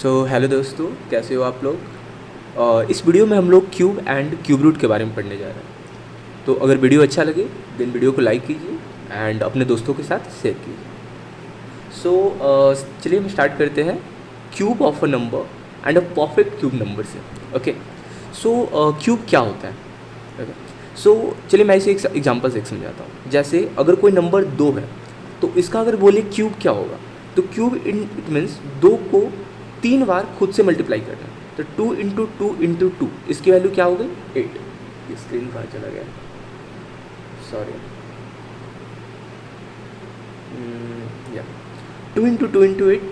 Hello दोस्तों, कैसे हो आप लोग। इस वीडियो में हम लोग क्यूब एंड क्यूब रूट के बारे में पढ़ने जा रहे हैं। तो अगर वीडियो अच्छा लगे देन वीडियो को लाइक कीजिए एंड अपने दोस्तों के साथ शेयर कीजिए। चलिए हम स्टार्ट करते हैं cube of a number and a perfect cube number से। ओके, क्यूब क्या होता है। ओके, चलिए मैं इसे एक एग्जाम्पल से समझाता हूँ। जैसे अगर कोई नंबर 2 है तो इसका अगर बोले क्यूब क्या होगा, तो क्यूब इट मीन्स 2 को 3 बार खुद से मल्टीप्लाई करना है। तो 2 इंटू टू इंटू टू, इसकी वैल्यू क्या हो गई 8। ये स्क्रीन कहाँ चला गया, सॉरी। या 2 इंटू टू इंटू 8,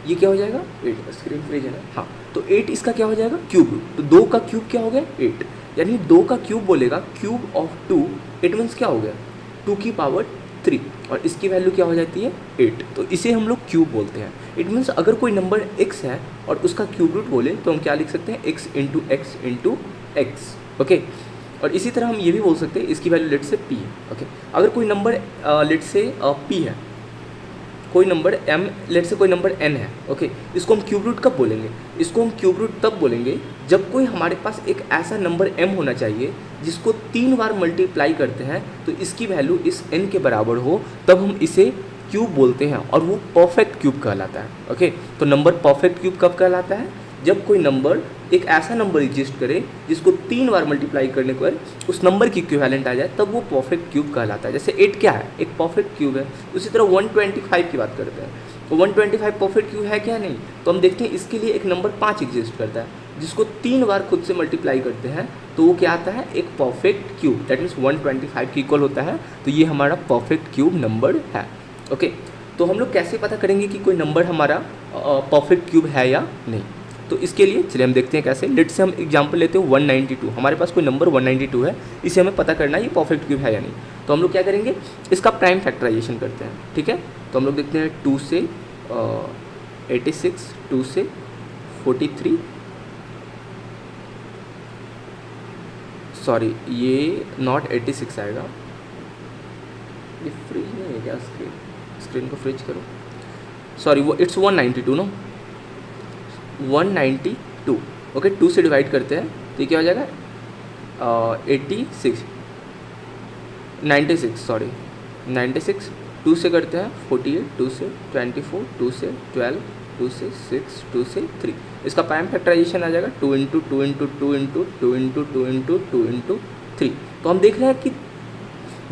ये क्या हो जाएगा 8। स्क्रीन फ्रीज है ना, हाँ। तो 8 इसका क्या हो जाएगा क्यूब रूट। तो 2 का क्यूब क्या हो गया 8, यानी 2 का क्यूब बोलेगा क्यूब ऑफ 2, इट मीन्स क्या हो गया 2 की पावर 3, और इसकी वैल्यू क्या हो जाती है 8। तो इसे हम लोग क्यूब बोलते हैं। इट मीन्स अगर कोई नंबर x है और उसका क्यूब रूट बोले तो हम क्या लिख सकते हैं x into x into x. Okay, और इसी तरह हम ये भी बोल सकते हैं इसकी वैल्यू लेट से p है। ओके, अगर कोई नंबर लेट से p है, कोई नंबर m, लेट से कोई नंबर n है। ओके, इसको हम क्यूब रूट कब बोलेंगे, इसको हम क्यूब रूट तब बोलेंगे जब कोई हमारे पास एक ऐसा नंबर m होना चाहिए जिसको 3 बार मल्टीप्लाई करते हैं तो इसकी वैल्यू इस n के बराबर हो, तब हम इसे क्यूब बोलते हैं और वो परफेक्ट क्यूब कहलाता है। ओके, तो नंबर परफेक्ट क्यूब कब कहलाता है, जब कोई नंबर एक ऐसा नंबर एग्जिस्ट करे जिसको 3 बार मल्टीप्लाई करने पर उस नंबर की इक्विवेलेंट आ जाए, तब वो परफेक्ट क्यूब कहलाता है। जैसे 8 क्या है, एक परफेक्ट क्यूब है। उसी तरह 125 की बात करते हैं, तो 125 परफेक्ट क्यूब है क्या, नहीं। तो हम देखते हैं इसके लिए एक नंबर 5 एग्जिस्ट करता है जिसको 3 बार खुद से मल्टीप्लाई करते हैं तो वो क्या आता है एक परफेक्ट क्यूब, दैट मीन्स 125 की इक्वल होता है। तो ये हमारा परफेक्ट क्यूब नंबर है। ओके, तो हम लोग कैसे पता करेंगे कि कोई नंबर हमारा परफेक्ट क्यूब है या नहीं। तो इसके लिए चलिए हम देखते हैं कैसे। लेट से हम एग्जांपल लेते हैं 192। हमारे पास कोई नंबर 192 है, इसे हमें पता करना है ये परफेक्ट क्यूब है या नहीं। तो हम लोग क्या करेंगे, इसका प्राइम फैक्टराइजेशन करते हैं। ठीक है, तो हम लोग देखते हैं 2 से 86, 2 से 43, सॉरी ये नॉट 86 आएगा, ये फ्रीज नहीं है क्या, स्क्रीन को फ्रीज करो, सॉरी वो इट्स 192 नो, 192। ओके, 2 से डिवाइड करते हैं तो ये क्या हो जाएगा 86, 96, सॉरी 96। 2 से करते हैं 48, 2 से 24, 2 से 12, 2 से 6, 2 से 3। इसका प्राइम फैक्टराइजेशन आ जाएगा 2 into two into two into two into two into two into 3। तो हम देख रहे हैं कि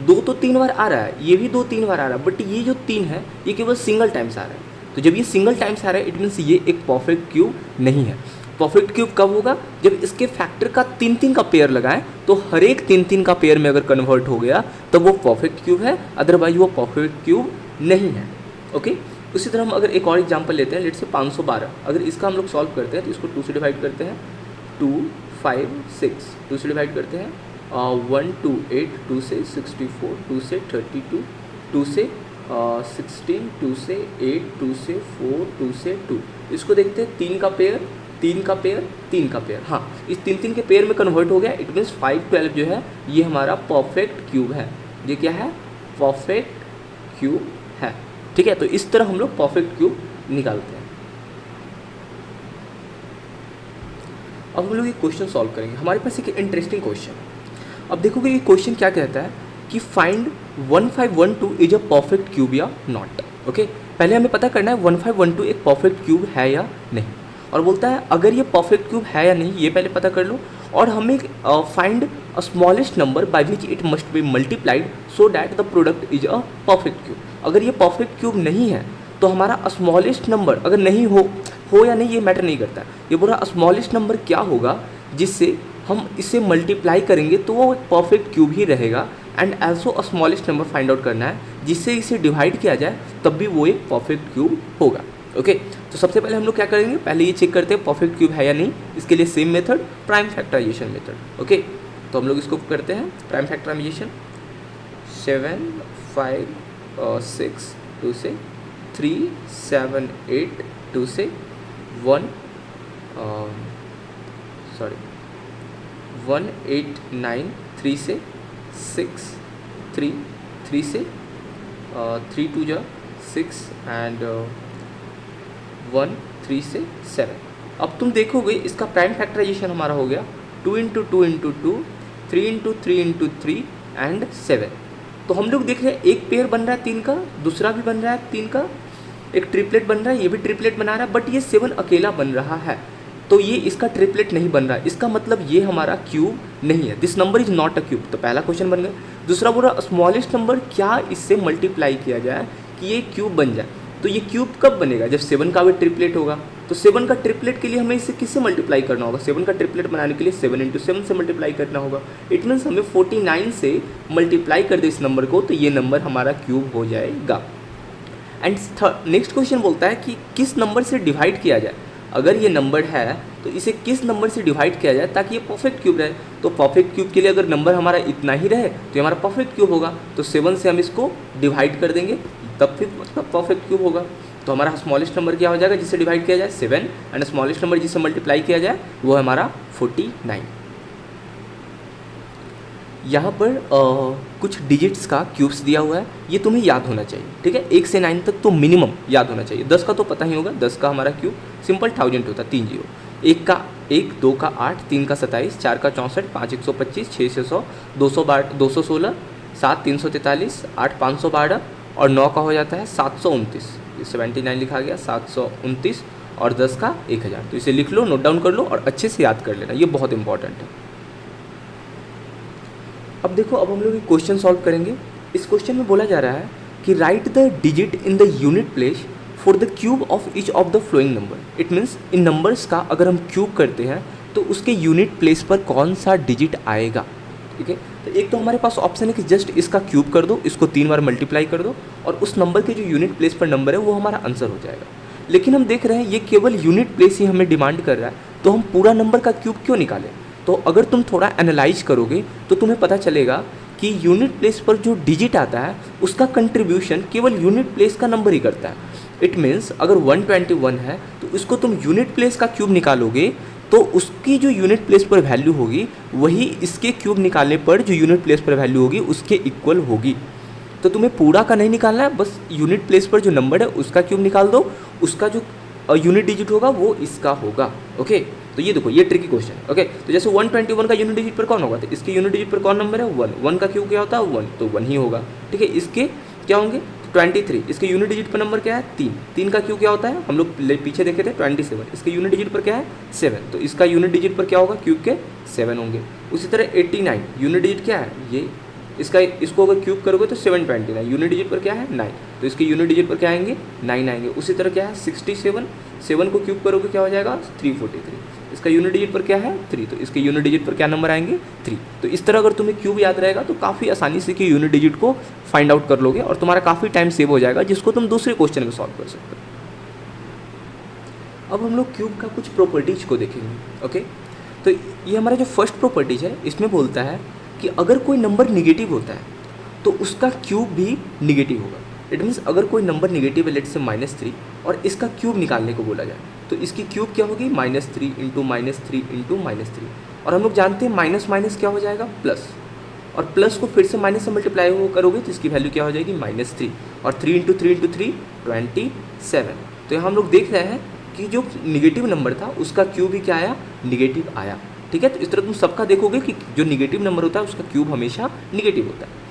2 तो 3 बार आ रहा है, ये भी 2-3 बार आ रहा है, बट ये जो 3 है ये केवल सिंगल टाइम्स आ रहा है। तो जब ये सिंगल टाइम्स आ रहा है इट मीन्स ये एक परफेक्ट क्यूब नहीं है। परफेक्ट क्यूब कब होगा, जब इसके फैक्टर का 3-3 का पेयर लगाएं तो हर एक 3-3 का पेयर में अगर कन्वर्ट हो गया तब वो परफेक्ट क्यूब है, अदरवाइज वो परफेक्ट क्यूब नहीं है। ओके, उसी तरह हम अगर एक और एग्जांपल लेते हैं, लेट से 512। अगर इसका हम लोग सॉल्व करते हैं तो इसको 2 से डिवाइड करते हैं, 2, 5, 6, 2 से डिवाइड करते हैं 1, 2, 8, 2 से 64, 2 से 32, 2 से 16, 2 से 8, 2 से 4, 2 से 2। इसको देखते हैं 3 का पेयर, 3 का पेयर, 3 का पेयर, हाँ इस 3-3 के पेयर में कन्वर्ट हो गया। इट मीन्स 512 जो है ये हमारा परफेक्ट क्यूब है। ये क्या है, परफेक्ट क्यूब है। ठीक है, तो इस तरह हम लोग परफेक्ट क्यूब निकालते हैं। अब हम लोग ये क्वेश्चन सॉल्व करेंगे। हमारे पास एक इंटरेस्टिंग क्वेश्चन है। अब देखोगे ये क्वेश्चन क्या कहता है कि find 1512 is a perfect cube या नॉट। ओके, पहले हमें पता करना है 1512 एक परफेक्ट क्यूब है या नहीं, और बोलता है अगर ये परफेक्ट क्यूब है या नहीं ये पहले पता कर लो, और हमें find a smallest number by which it must be multiplied so that the product is a perfect cube. अगर ये परफेक्ट क्यूब नहीं है तो हमारा स्मॉलेस्ट नंबर अगर नहीं हो या नहीं ये मैटर नहीं करता, ये पूरा स्मॉलेस्ट नंबर क्या होगा जिससे हम इसे मल्टीप्लाई करेंगे तो वो एक परफेक्ट क्यूब ही रहेगा। And also a smallest number find out करना है जिससे इसे डिवाइड किया जाए तब भी वो एक परफेक्ट क्यूब होगा। ओके, तो सबसे पहले हम लोग क्या करेंगे, पहले ये चेक करते हैं परफेक्ट क्यूब है या नहीं। इसके लिए same method, prime factorization method. Okay, तो हम लोग इसको करते हैं प्राइम फैक्टराइजेशन। 7, 5, 6, 2 से 3, 7, 8, 2 से 1, सॉरी 1, 8, 9, 3 से 6, 3, 3 से 3, 2 जा 6 एंड 1, 3 से 7। अब तुम देखोगे इसका प्राइम फैक्टराइजेशन हमारा हो गया 2 into 2 into 2, 3 into 3 into 3 and 7। तो हम लोग देख रहे हैं एक पेयर बन रहा है 3 का, दूसरा भी बन रहा है 3 का, एक ट्रिपलेट बन रहा है, ये भी ट्रिपलेट बना रहा है, बट ये 7 अकेला बन रहा है, तो ये इसका ट्रिपलेट नहीं बन रहा है। इसका मतलब ये हमारा क्यूब नहीं है, this number is not a cube. तो पहला क्वेश्चन बन गया। दूसरा बोला स्मॉलेस्ट नंबर क्या इससे मल्टीप्लाई किया जाए कि ये क्यूब बन जाए। तो ये क्यूब कब बनेगा, जब 7 का भी ट्रिपलेट होगा। तो 7 का ट्रिपलेट के लिए हमें इसे किससे मल्टीप्लाई करना होगा, 7 का ट्रिपलेट बनाने के लिए 7 इंटू 7 से मल्टीप्लाई करना होगा। इट मीन्स हमें 49 से मल्टीप्लाई कर दे इस नंबर को, तो ये नंबर हमारा क्यूब हो जाएगा। एंड नेक्स्ट क्वेश्चन बोलता है कि किस नंबर से डिवाइड किया जाए। अगर ये नंबर है तो इसे किस नंबर से डिवाइड किया जाए ताकि ये परफेक्ट क्यूब रहे। तो परफेक्ट क्यूब के लिए अगर नंबर हमारा इतना ही रहे तो ये हमारा परफेक्ट क्यूब होगा। तो 7 से हम इसको डिवाइड कर देंगे, तब फिर मतलब परफेक्ट क्यूब होगा। तो हमारा स्मॉलेस्ट नंबर क्या हो जाएगा जिससे डिवाइड किया जाए 7, एंड स्मॉलेस्ट नंबर जिससे मल्टीप्लाई किया जाए वो है हमारा 49। यहाँ पर कुछ डिजिट्स का क्यूब्स दिया हुआ है, ये तुम्हें याद होना चाहिए, ठीक है। 1 से 9 तक तो मिनिमम याद होना चाहिए। 10 का तो पता ही होगा, 10 का हमारा क्यूब सिंपल 1000 होता है, 3 जीरो। 1 का 1, 2 का 8, 3 का 27, 4 का 64, 5 125, 6 600, 216, 7 343, 8 512 और 9 का हो जाता है 729। 79 लिखा गया, 729 और 10 का 1000। तो इसे लिख लो, नोट डाउन कर लो और अच्छे से याद कर लेना, ये बहुत इंपॉर्टेंट है। अब देखो, अब हम लोग एक क्वेश्चन सॉल्व करेंगे। इस क्वेश्चन में बोला जा रहा है कि right the digit in the unit place for the cube of each of the flowing number. It means in numbers का अगर हम क्यूब करते हैं तो उसके यूनिट प्लेस पर कौन सा डिजिट आएगा, ठीक है। तो एक तो हमारे पास ऑप्शन है कि जस्ट इसका क्यूब कर दो, इसको 3 बार मल्टीप्लाई कर दो और उस नंबर के जो यूनिट प्लेस पर नंबर है वो हमारा आंसर हो जाएगा। लेकिन हम देख रहे हैं ये केवल यूनिट प्लेस ही हमें डिमांड कर रहा है, तो हम पूरा नंबर का क्यूब क्यों निकालें। तो अगर तुम थोड़ा एनालाइज करोगे तो तुम्हें पता चलेगा कि यूनिट प्लेस पर जो डिजिट आता है उसका कंट्रीब्यूशन केवल यूनिट प्लेस का नंबर ही करता है। इट मीन्स अगर 121 है तो इसको तुम यूनिट प्लेस का क्यूब निकालोगे तो उसकी जो यूनिट प्लेस पर वैल्यू होगी वही इसके क्यूब निकालने पर जो यूनिट प्लेस पर वैल्यू होगी उसके इक्वल होगी। तो तुम्हें पूरा का नहीं निकालना है, बस यूनिट प्लेस पर जो नंबर है उसका क्यूब निकाल दो, उसका जो यूनिट डिजिट होगा वो इसका होगा। ओके, तो ये देखो, ये ट्रिकी क्वेश्चन। ओके, तो जैसे 121 का यूनिट डिजिट पर कौन होगा, तो इसके यूनिट डिजिट पर कौन नंबर है 1, 1 का क्यूब क्या होता है 1, तो 1 ही होगा, ठीक है। इसके क्या होंगे 23, इसके यूनिट डिजिट पर नंबर क्या है 3, 3 का क्यूब क्या होता है, हम लोग पीछे देखे थे 27, इसके यूनिट डिजिट पर क्या है 7, तो इसका यूनिट डिजिट पर क्या होगा क्यूब के 7 होंगे। उसी तरह 89 यूनिट डिजिट क्या है ये, इसको अगर क्यूब करोगे तो 729, यूनिट डिजिट पर क्या है 9, तो इसके यूनिट डिजिट पर क्या आएंगे 9 आएंगे। उसी तरह क्या है 67, 7 को क्यूब करोगे क्या हो जाएगा 343, इसका यूनिट डिजिट पर क्या है 3, तो इसके यूनिट डिजिट पर क्या नंबर आएंगे 3। तो इस तरह अगर तुम्हें क्यूब याद रहेगा तो काफ़ी आसानी से कि यूनिट डिजिट को फाइंड आउट कर लोगे और तुम्हारा काफ़ी टाइम सेव हो जाएगा, जिसको तुम दूसरे क्वेश्चन में सॉल्व कर सकते हो। अब हम लोग क्यूब का कुछ प्रॉपर्टीज को देखेंगे। ओके, तो ये हमारा जो फर्स्ट प्रॉपर्टीज है इसमें बोलता है कि अगर कोई नंबर निगेटिव होता है तो उसका क्यूब भी निगेटिव होगा। इट मीन्स अगर कोई नंबर निगेटिव है, लेट से -3, और इसका क्यूब निकालने को बोला जाए तो इसकी क्यूब क्या होगी -3 इंटू -3 इंटू -3, और हम लोग जानते हैं माइनस माइनस क्या हो जाएगा प्लस, और प्लस को फिर से माइनस से मल्टीप्लाई करोगे तो इसकी वैल्यू क्या हो जाएगी -3, और 3 इंटू 3 इंटू 3 27। तो यहाँ हम लोग देख रहे हैं कि जो निगेटिव नंबर था उसका क्यूब भी क्या आया निगेटिव आया, ठीक है। तो इस तरह तुम सबका देखोगे कि जो निगेटिव नंबर होता है उसका क्यूब हमेशा निगेटिव होता है।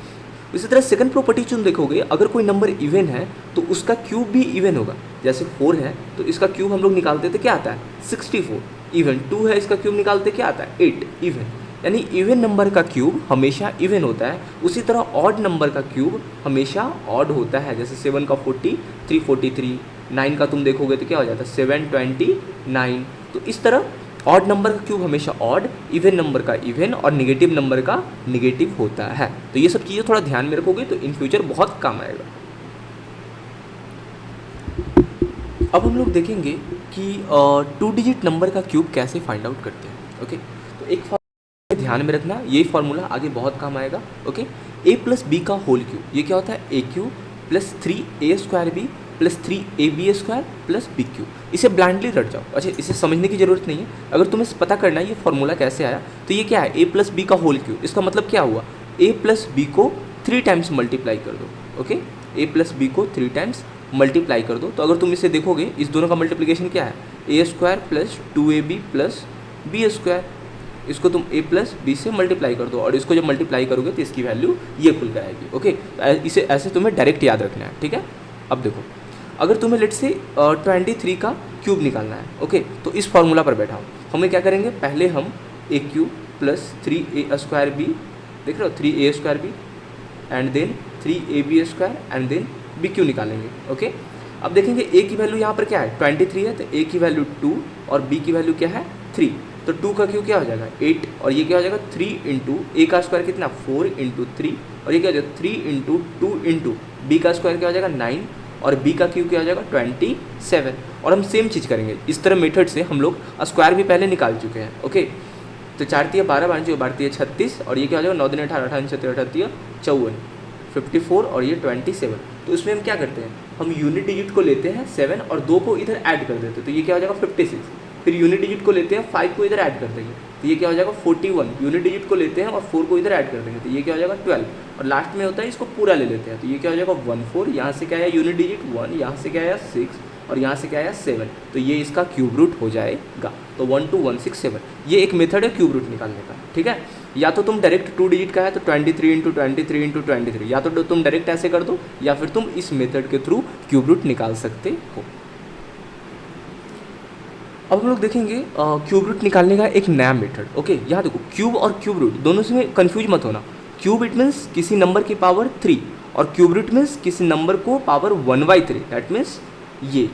इसी तरह सेकंड प्रॉपर्टी तुम देखोगे, अगर कोई नंबर इवन है तो उसका क्यूब भी इवन होगा। जैसे 4 है तो इसका क्यूब हम लोग निकालते थे क्या आता है 64, इवन 2 है इसका क्यूब निकालते क्या आता है 8, इवन। यानी इवन नंबर का क्यूब हमेशा इवन होता है। उसी तरह ऑड नंबर का क्यूब हमेशा ऑड होता है। जैसे 7 का 40, 343, 9 का तुम देखोगे तो क्या हो जाता है 729। तो इस तरह ऑड नंबर का क्यूब हमेशा ऑड, इवन नंबर का इवन और नेगेटिव नंबर का नेगेटिव होता है। तो ये सब चीज़ें थोड़ा ध्यान में रखोगे तो इन फ्यूचर बहुत काम आएगा। अब हम लोग देखेंगे कि 2 डिजिट नंबर का क्यूब कैसे फाइंड आउट करते हैं। ओके, तो एक फॉर्मूला ध्यान में रखना, यही फॉर्मूला आगे बहुत काम आएगा। ओके, a प्लस बी का होल क्यूब, ये क्या होता है a cube plus 3a² plus 3ab² plus B cube. इसे ब्लाइंडली रट जाओ। अच्छा, इसे समझने की जरूरत नहीं है। अगर तुम्हें पता करना है ये फॉर्मूला कैसे आया तो ये क्या है a प्लस बी का होल क्यूब। इसका मतलब क्या हुआ a प्लस बी को 3 टाइम्स मल्टीप्लाई कर दो। ओके, a प्लस बी को 3 टाइम्स मल्टीप्लाई कर दो। तो अगर तुम इसे देखोगे इस दोनों का मल्टीप्लिकेशन क्या है, A square plus 2ab plus B square. इसको तुम a प्लस बी से मल्टीप्लाई कर दो और इसको जब मल्टीप्लाई करोगे तो इसकी वैल्यू ये खुल कर आएगी। ओके, इसे ऐसे तुम्हें डायरेक्ट याद रखना है, ठीक है। अब देखो अगर तुम्हें लेट से 23 का क्यूब निकालना है, ओके, तो इस फॉर्मूला पर बैठा हूँ, हमें क्या करेंगे, पहले हम a cube plus 3a square B, देख रहे हो 3a square B and then 3ab square and then B cube निकालेंगे। ओके, अब देखेंगे a की वैल्यू यहाँ पर क्या है 23 है, तो a की वैल्यू 2 और b की वैल्यू क्या है 3, तो 2 का क्यूब क्या हो जाएगा 8 और ये क्या हो जाएगा 3 इंटू ए का स्क्वायर कितना 4 इंटू 3 और ये क्या हो जाएगा 3 इंटू 2 इंटू बी का स्क्वायर क्या हो जाएगा 9 और बी का क्यूब क्या हो जाएगा 27। और हम सेम चीज़ करेंगे, इस तरह मेथड से हम लोग स्क्वायर भी पहले निकाल चुके हैं। ओके, तो 4 तिया 12 12 12 36 और ये क्या हो जाएगा 9 दिन 18 18 36 38 54 54 और ये 27। तो इसमें हम क्या करते हैं, हम यूनिट डिजिट को लेते हैं 7 और 2 को इधर ऐड कर देते हैं, तो ये क्या हो जाएगा 56। फिर यूनिट डिजिट को लेते हैं 5 को इधर ऐड कर देंगे, तो ये क्या हो जाएगा 41। यूनिट डिजिट को लेते हैं और 4 को इधर ऐड कर देंगे, तो ये क्या हो जाएगा 12 और लास्ट में होता है इसको पूरा ले लेते हैं, तो ये क्या हो जाएगा 14। यहाँ से क्या है यूनिट डिजिट 1, यहाँ से क्या है 6 और यहाँ से क्या है 7, तो ये इसका क्यूब रूट हो जाएगा। तो 12167 ये एक मेथड है क्यूब रूट निकालने का, ठीक है। या तो तुम डायरेक्ट 2 डिजिट का है तो 23 इंटू 23 इंटू 23, या तो तुम डायरेक्ट ऐसे कर दो या फिर तुम इस मेथड के थ्रू क्यूब रूट निकाल सकते हो। अब हम लोग देखेंगे क्यूब रूट निकालने का एक नया मेथड। ओके, यहाँ देखो क्यूब और क्यूब रूट दोनों से में कन्फ्यूज मत होना। क्यूब इट मीन्स किसी नंबर की पावर 3 और क्यूब रूट मीन्स किसी नंबर को पावर 1/3, दैट मीन्स ये,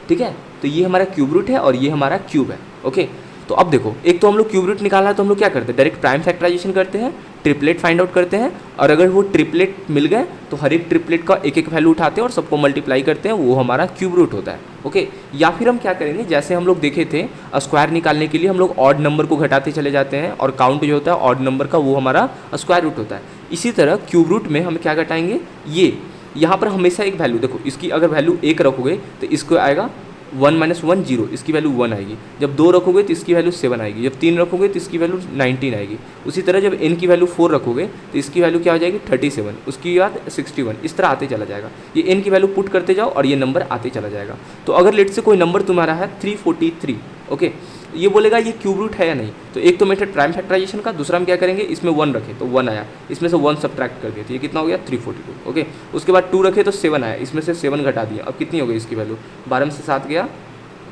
ठीक है। तो ये हमारा क्यूब रूट है और ये हमारा क्यूब है। ओके, तो अब देखो एक तो हम लोग क्यूब रूट निकालना है तो हम लोग क्या करते हैं, डायरेक्ट प्राइम फैक्टराइजेशन करते हैं, ट्रिपलेट फाइंड आउट करते हैं और अगर वो ट्रिपलेट मिल गए तो हर एक ट्रिपलेट का एक एक वैल्यू उठाते हैं और सबको मल्टीप्लाई करते हैं, वो हमारा क्यूब रूट होता है। ओके, या फिर हम क्या करेंगे, जैसे हम लोग देखे थे स्क्वायर निकालने के लिए हम लोग ऑड नंबर को घटाते चले जाते हैं और काउंट जो होता है ऑड नंबर का वो हमारा स्क्वायर रूट होता है। इसी तरह क्यूब रूट में हम क्या घटाएंगे, ये यहाँ पर हमेशा एक वैल्यू, देखो इसकी अगर वैल्यू 1 रखोगे तो इसको आएगा 1 - 1 0, इसकी वैल्यू 1 आएगी। जब 2 रखोगे तो इसकी वैल्यू 7 आएगी। जब 3 रखोगे तो इसकी वैल्यू 19 आएगी। उसी तरह जब n की वैल्यू 4 रखोगे तो इसकी वैल्यू क्या हो जाएगी 37, उसकी बाद 61, इस तरह आते चला जाएगा। ये n की वैल्यू पुट करते जाओ और ये नंबर आते चला जाएगा। तो अगर लेट से कोई नंबर तुम्हारा है 343, ओके, ये बोलेगा ये क्यूब रूट है या नहीं। तो एक तो मेथड प्राइम फैक्टराइजेशन का, दूसरा हम क्या करेंगे, इसमें 1 रखे तो 1 आया, इसमें से 1 सब्ट्रैक्ट कर दिया तो ये कितना हो गया 342। ओके, उसके बाद 2 रखे तो 7 आया, इसमें से 7 घटा दिया, अब कितनी हो गई इसकी वैल्यू 12 में से 7 गया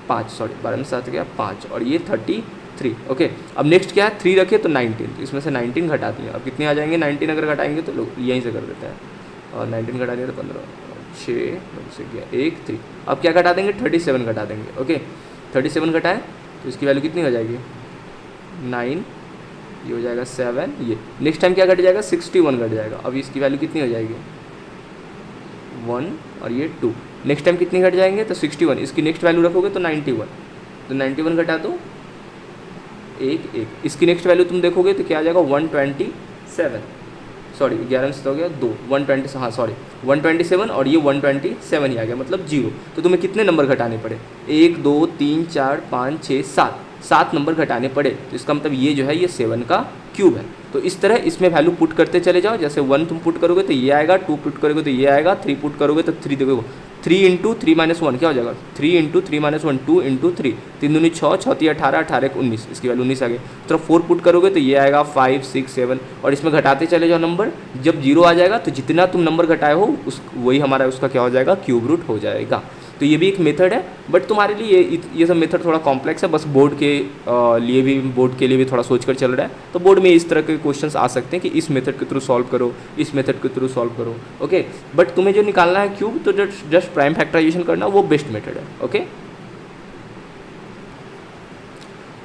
5, सॉरी 12 में 7 गया 5 और ये 33। ओके, अब नेक्स्ट क्या है 3 रखे तो 19, तो इसमें से 19 घटा दिया, अब कितने आ जाएंगे 19 अगर घटाएंगे तो लोग यहीं से कर देते हैं और 19 घटा दिया तो 15 6 से गया 1 3, अब क्या घटा देंगे 37 घटा देंगे। ओके, 37 घटाएं तो इसकी वैल्यू कितनी हो जाएगी 9, ये हो जाएगा 7, ये नेक्स्ट टाइम क्या घट जाएगा 61 घट जाएगा, अब इसकी वैल्यू कितनी हो जाएगी 1 और ये 2, नेक्स्ट टाइम कितनी घट जाएंगे तो 61, इसकी नेक्स्ट वैल्यू रखोगे तो 91, तो 91 घटा दो 1 1, इसकी नेक्स्ट वैल्यू तुम देखोगे तो क्या आ जाएगा 127, सॉरी 11 से तो हो गया 2 120, हाँ सॉरी 127 और ये 127 ही आ गया, मतलब 0। तो तुम्हें कितने नंबर घटाने पड़े 1 2 3 4 5 6 7 नंबर घटाने पड़े। तो इसका मतलब ये जो है ये 7 का क्यूब है। तो इस तरह इसमें वैल्यू पुट करते चले जाओ, जैसे 1 तुम पुट करोगे तो ये आएगा, 2 पुट करोगे तो ये आएगा, 3 पुट करोगे तो 3 देखो 3 इंटू 3 - 1 क्या हो जाएगा 3 इंटू 3 - 1 2 इंटू 3, 3 दूनी 6 6 3 18 18 19, इसकी वैल्यू 19 आ गई। तो 4 पुट करोगे तो ये आएगा 5 6 7 और इसमें घटाते चले जाओ नंबर, जब 0 आ जाएगा तो जितना तुम नंबर घटाए हो उस वही हमारा उसका क्या हो जाएगा क्यूब रूट हो जाएगा। तो ये भी एक मेथड है, बट तुम्हारे लिए ये सब मेथड थोड़ा कॉम्प्लेक्स है, बस बोर्ड के लिए भी थोड़ा सोच कर चल रहा है। तो बोर्ड में इस तरह के क्वेश्चंस आ सकते हैं कि इस मेथड के थ्रू सॉल्व करो, इस मेथड के थ्रू सॉल्व करो। ओके, बट तुम्हें जो निकालना है क्यूब तो जस्ट प्राइम फैक्टराइजेशन करना वो बेस्ट मेथड है। ओके,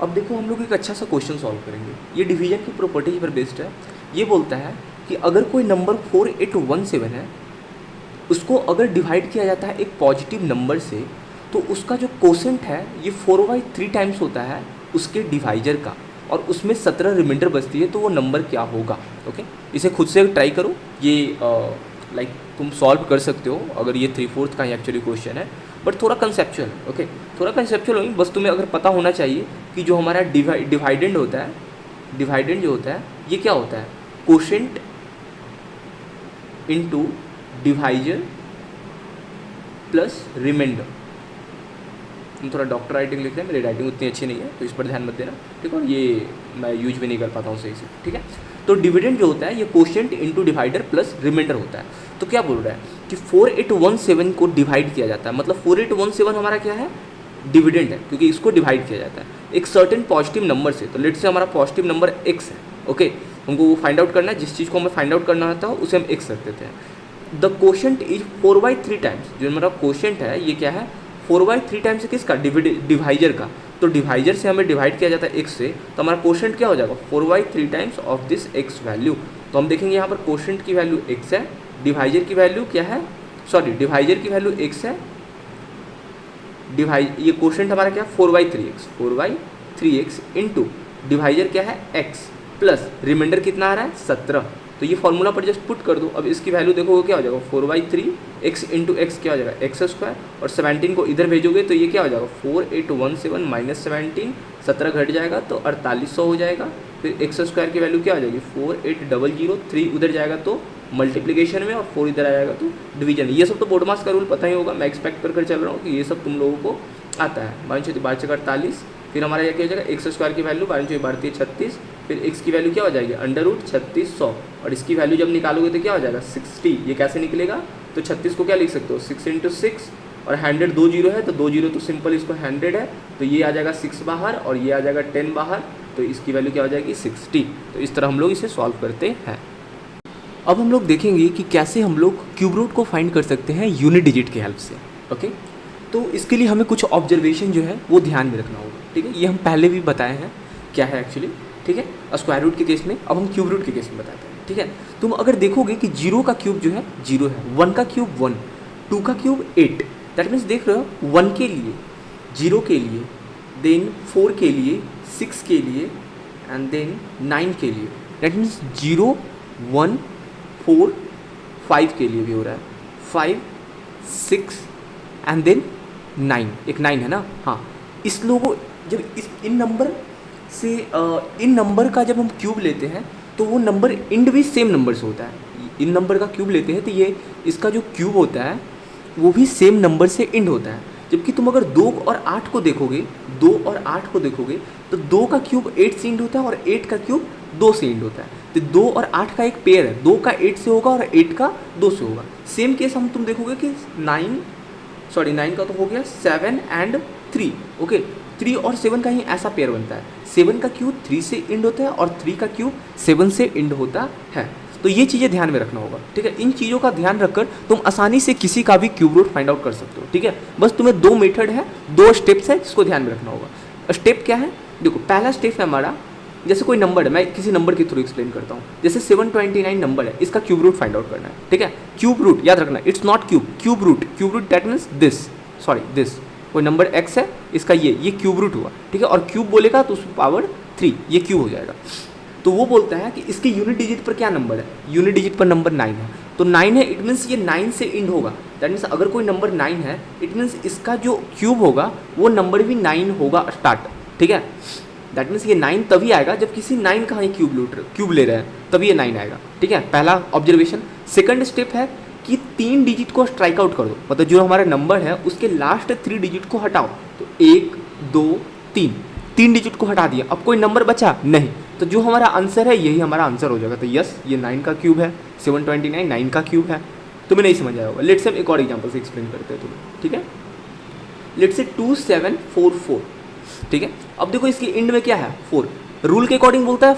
अब देखो हम लोग एक अच्छा सा क्वेश्चन सॉल्व करेंगे, ये डिवीजन की प्रॉपर्टीज पर बेस्ड है। ये बोलता है कि अगर कोई नंबर 4817 है, उसको अगर डिवाइड किया जाता है एक पॉजिटिव नंबर से, तो उसका जो कोसेंट है ये 4/3 टाइम्स होता है उसके डिवाइजर का, और उसमें 17 रिमाइंडर बचती है, तो वो नंबर क्या होगा। ओके, इसे खुद से ट्राई करो, ये लाइक तुम सॉल्व कर सकते हो अगर ये 3/4 का ही एक्चुअली क्वेश्चन है, बट थोड़ा कंसेप्चुअल है। ओके, थोड़ा कंसेप्चुअल होगी, बस तुम्हें अगर पता होना चाहिए कि जो हमारा डिवाइडेंड होता है, डिवाइडेंड जो होता है ये क्या होता है quotient into divisor plus remainder. हम थोड़ा डॉक्टर राइटिंग लिखते हैं, मेरी राइटिंग उतनी अच्छी नहीं है तो इस पर ध्यान मत देना, ठीक है। और ये मैं यूज भी नहीं कर पाता हूँ सही से, ठीक है। तो डिविडेंड जो होता है ये quotient into divider plus remainder होता है। तो क्या बोल रहा है कि 4817 को डिवाइड किया जाता है, मतलब 4817 हमारा क्या है, डिविडेंड है, क्योंकि इसको डिवाइड किया जाता है एक सर्टेन पॉजिटिव नंबर से। तो लेट से हमारा पॉजिटिव नंबर x है, ओके। हमको वो फाइंड आउट करना है, जिस चीज़ को हमें फाइंड आउट करना होता है उसे हम x रख देते हैं। द कोशेंट इज 4/3 टाइम्स, जो हमारा कोशेंट है ये क्या है, 4/3 टाइम्स किसका, डिवाइजर का। तो डिवाइजर से हमें डिवाइड किया जाता है x से, तो हमारा कोशेंट क्या हो जाएगा, 4/3 times of this x value. तो हम देखेंगे यहाँ पर कोशेंट की वैल्यू x है, डिवाइजर की वैल्यू क्या है, सॉरी डिवाइजर की वैल्यू x है, ये कोशेंट हमारा क्या है 4/3x इंटू डिवाइजर क्या है x प्लस रिमाइंडर कितना आ रहा है 17। तो ये फॉर्मूला पर जस्ट पुट कर दो। अब इसकी वैल्यू देखो क्या हो जाएगा, 4/3x इंटू एक्स क्या हो जाएगा x², और 17 को इधर भेजोगे तो ये क्या हो जाएगा 4817 माइनस 17, 17 घट जाएगा तो 4800 हो जाएगा। फिर x² की वैल्यू क्या हो जाएगी 4800, 3 उधर जाएगा तो मल्टीप्लिकेशन में और 4 इधर आ जाएगा तो डिवीजन। ये सब तो बोर्ड मास का रूल पता ही होगा, मैं एक्सपेक्ट कर चल रहा हूँ कि ये सब तुम लोगों को आता है। 12×48, फिर हमारा ये क्या हो जाएगा x² की वैल्यू 12×32 36, फिर x की वैल्यू क्या हो जाएगी √3600, और इसकी वैल्यू जब निकालोगे तो क्या हो जाएगा 60। ये कैसे निकलेगा, तो 36 को क्या लिख सकते हो 6 × 6, और 100 2 जीरो है तो 2 जीरो तो सिंपल इसको 100 है, तो ये आ जाएगा 6 बाहर और ये आ जाएगा 10 बाहर, तो इसकी वैल्यू क्या हो जाएगी 60। तो इस तरह हम लोग इसे सॉल्व करते हैं। अब हम लोग देखेंगे कि कैसे हम लोग क्यूब रूट को फाइंड कर सकते हैं यूनिट डिजिट की हेल्प से, ओके। तो इसके लिए हमें कुछ ऑब्जर्वेशन जो है वो ध्यान में रखना होगा, ठीक है। ये हम पहले भी बताए हैं क्या है एक्चुअली, ठीक है, स्क्वायर रूट के केस में। अब हम क्यूब रूट के केस में बताते हैं, ठीक है। तुम अगर देखोगे कि 0 का क्यूब जो है 0 है, 1 का क्यूब 1, 2 का क्यूब 8, दैट मीन्स देख रहे हो 1 के लिए, 0 के लिए, देन 4 के लिए, 6 के लिए एंड देन 9 के लिए। दैट मीन्स 0 1 4 5 के लिए भी हो रहा है, 5 6 एंड देन 9, एक 9 है ना, हाँ। इस लोगों जब इन नंबर से इन नंबर का जब हम क्यूब लेते हैं तो वो नंबर इंड भी सेम नंबर से होता है। इन नंबर का क्यूब लेते हैं तो ये इसका जो क्यूब होता है वो भी सेम नंबर से इंड होता है। जबकि तुम अगर 2 और 8 को देखोगे, 2 और 8 को देखोगे तो 2 का क्यूब 8 से इंड होता है और 8 का क्यूब 2 से इंड होता है। तो 2 और 8 का एक पेयर है, 2 का 8 से होगा और 8 का 2 से होगा। सेम केस हम तुम देखोगे कि 9 का तो हो गया 7 एंड 3, ओके। 3 और 7 का ही ऐसा पेयर बनता है, 7 का क्यूब 3 से इंड होता है और 3 का क्यूब 7 से इंड होता है। तो ये चीज़ें ध्यान में रखना होगा, ठीक है। इन चीज़ों का ध्यान रखकर तुम आसानी से किसी का भी क्यूब रूट फाइंड आउट कर सकते हो, ठीक है। बस तुम्हें 2 मेथड है, 2 स्टेप्स है, जिसको ध्यान में रखना होगा। स्टेप क्या है, देखो पहला स्टेप है हमारा, जैसे कोई नंबर है, मैं किसी नंबर के थ्रू एक्सप्लेन करता हूँ। जैसे 729 नंबर है, इसका क्यूब रूट फाइंड आउट करना है, ठीक है। क्यूब रूट याद रखना, it's not cube, cube root that means this कोई नंबर x है, इसका ये क्यूब रूट हुआ, ठीक है। और क्यूब बोलेगा तो उसकी पावर 3, ये क्यूब हो जाएगा। तो वो बोलता है कि इसके यूनिट डिजिट पर क्या नंबर है, यूनिट डिजिट पर नंबर 9 है। तो 9 है, इट मीन्स ये 9 से इंड होगा। दैट मीन्स अगर कोई नंबर 9 है, इट मीन्स इसका जो क्यूब होगा वो नंबर भी 9 होगा स्टार्ट, ठीक है। दैट मीन्स ये 9 तभी आएगा जब किसी 9 का ही क्यूब ले रहे हैं, तभी ये 9 आएगा, ठीक है। पहला ऑब्जर्वेशन। सेकंड स्टेप है कि 3 डिजिट को स्ट्राइक आउट कर दो, मतलब जो हमारा नंबर है उसके लास्ट 3 डिजिट को हटाओ। तो 1 2 3 डिजिट को हटा दिया, अब कोई नंबर बचा नहीं, तो जो हमारा आंसर है यही हमारा आंसर हो जाएगा। तो यस, ये 9 का क्यूब है, 729 9 का क्यूब है। तुम्हें नहीं समझ आया होगा, लेट्स से हम एक और एग्जांपल से एक्सप्लेन करते हैं तुम्हें, ठीक है। लेट्स से 2744, ठीक है। अब देखो इसकी इंड में क्या है 4, रूल के अकॉर्डिंग बोलता है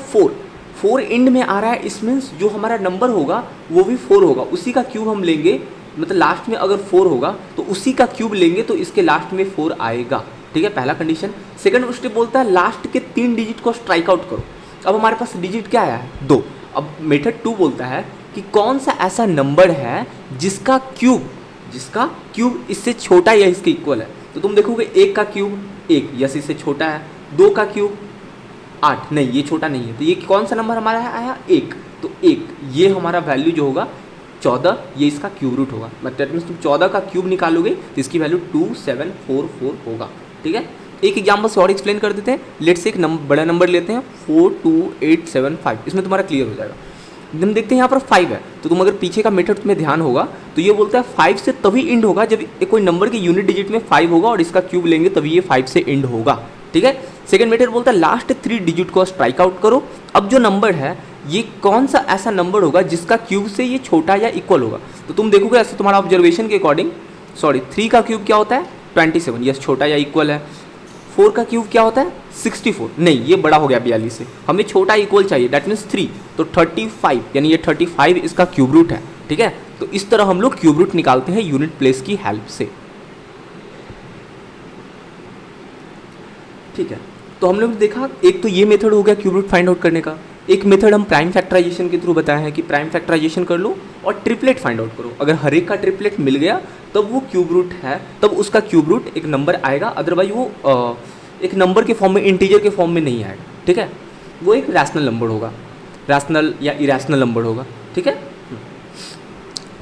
4 इंड में आ रहा है, इस मीन्स जो हमारा नंबर होगा वो भी 4 होगा, उसी का क्यूब हम लेंगे। मतलब लास्ट में अगर 4 होगा तो उसी का क्यूब लेंगे तो इसके लास्ट में 4 आएगा, ठीक है, पहला कंडीशन। सेकंड स्टेप बोलता है लास्ट के 3 डिजिट को स्ट्राइक आउट करो। अब हमारे पास डिजिट क्या आया है 2। अब मेथड 2 बोलता है कि कौन सा ऐसा नंबर है जिसका क्यूब इससे छोटा या इसके इक्वल है। तो तुम देखोगे 1 का क्यूब 1, यस इससे छोटा है। 2 का क्यूब 8, नहीं ये छोटा नहीं है। तो ये कौन सा नंबर हमारा आया 1, तो 1 ये हमारा वैल्यू जो होगा 14, ये इसका क्यूब रूट होगा। मतलब तुम 14 का क्यूब निकालोगे तो इसकी वैल्यू 2744 होगा, ठीक है। एक एग्जाम्पल से और एक्सप्लेन कर देते हैं। लेट्स से एक बड़ा नंबर लेते हैं 42875, इसमें तुम्हारा क्लियर हो जाएगा। हम देखते हैं यहाँ पर 5 है, तो तुम अगर पीछे का मेथड में ध्यान होगा तो ये बोलता है 5 से तभी इंड होगा जब एक कोई नंबर के यूनिट डिजिट में 5 होगा और इसका क्यूब लेंगे तभी ये 5 से इंड होगा। ठीक है। सेकंड मेथड बोलता है लास्ट 3 डिजिट को स्ट्राइक आउट करो। अब जो नंबर है ये कौन सा ऐसा नंबर होगा जिसका क्यूब से ये छोटा या इक्वल होगा। तो तुम देखोगे ऐसे तुम्हारा ऑब्जर्वेशन के अकॉर्डिंग, सॉरी 3 का क्यूब क्या होता है 27, यस छोटा या इक्वल है। 4 का क्यूब क्या होता है 64, नहीं ये बड़ा हो गया 42 से, हमें छोटा इक्वल चाहिए, दैट मीन्स 3, तो 35 यानी ये 35 इसका क्यूब रूट है। ठीक है। तो इस तरह हम लोग क्यूब रूट निकालते हैं यूनिट प्लेस की हेल्प से। ठीक है। तो हम लोग ने देखा एक तो ये मेथड हो गया क्यूब रूट फाइंड आउट करने का। एक मेथड हम प्राइम फैक्टराइजेशन के थ्रू बताए हैं कि प्राइम फैक्टराइजेशन कर लो और ट्रिपलेट फाइंड आउट करो। अगर हर एक का ट्रिपलेट मिल गया तब वो क्यूब रूट है, तब उसका क्यूब रूट एक नंबर आएगा, अदरवाइज वो एक नंबर के फॉर्म में, इंटीजर के फॉर्म में नहीं आएगा। ठीक है। वो एक रैशनल नंबर होगा, रैशनल या इरेशनल नंबर होगा। ठीक है।